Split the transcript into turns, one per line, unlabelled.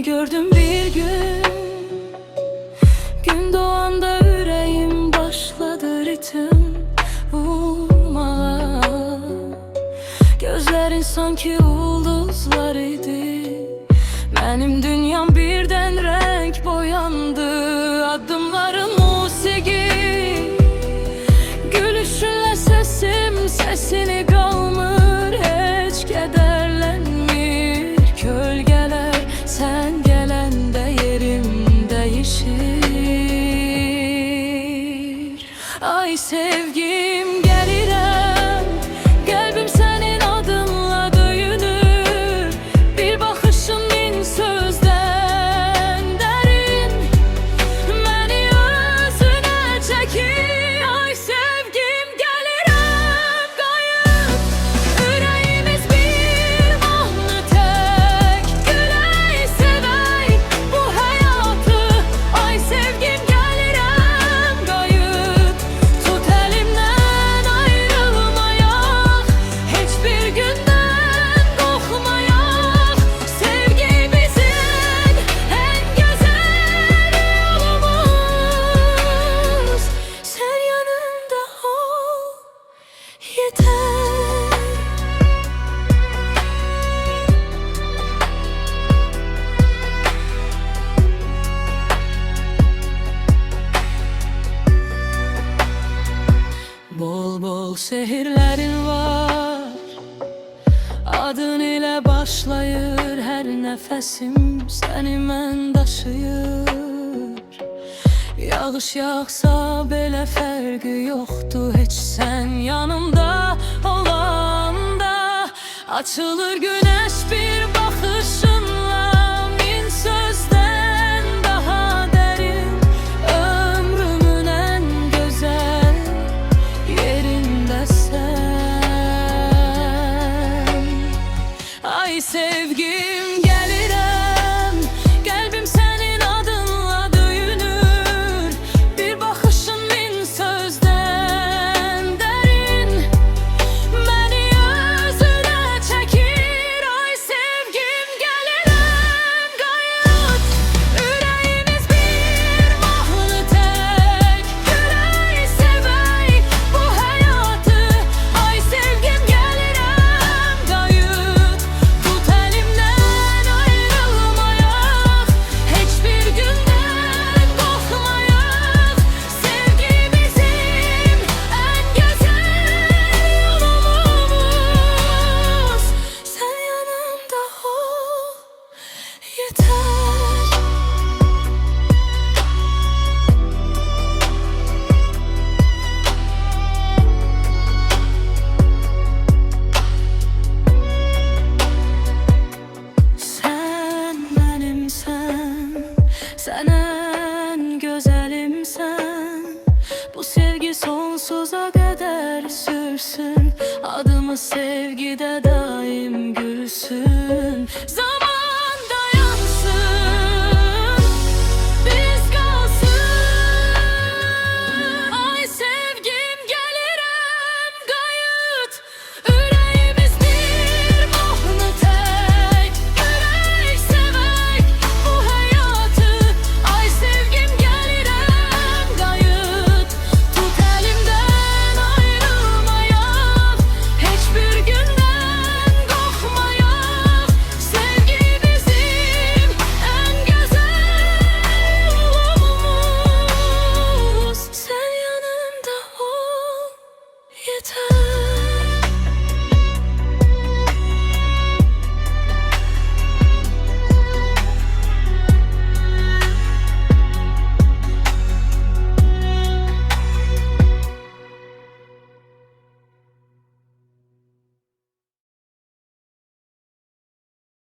Seni gördüm bir gün, gün doğanda yüreğim başladı ritim vurmaya. Gözlerin sanki yıldızlar idi, benim dünyam birden renk boyandı. Adımların musiki, gülüşünle sesim sesini kalmır, hiç kederlenmir. Gölgeler sen gelende yerim değişir. Ay sevgim gelirem, kalbim senin adınla döyünür. Bir bakışın min sözden derin, beni özüne çekir. Ay sevgim gelirem kayıp, yüreğimiz bir mahnı tek. Güley sevey bu hayatı. Ay sevgim gelirem kayıp, tut elimden ayrılmayak, hiçbir günden korkmayak. Sevgi bizim en güzel yolumuz, sen yanımda ol yeter. Bol bol şehirlerin var, adın ile başlayır her nefesim, seni mən daşıyır. Yağış yağsa belə fərqi yoxdur heç, sen yanımda olanda. Açılır güneş bir bakışınla, min sözden daha derin. Ömrümün en güzel yerinde sen. Ay sevgim gelirem, kalbim senin adınla döyünür. Bir bakışın min sözden derin, beni özüne çekir. Ay sevgim gelirem kayıp, yüreğimiz bir mahnı tek. Güley sevey bu hayatı. Ay sevgim gelirem kayıp, tut elimden ayrılmayak, hiçbir günden korkmayak. Sevgi bizim en güzel yolumuz, sen yanımda ol yeter. Sen benimsen, sen en güzelimsen. Bu sevgi sonsuza kadar sürsün, adımı sevgide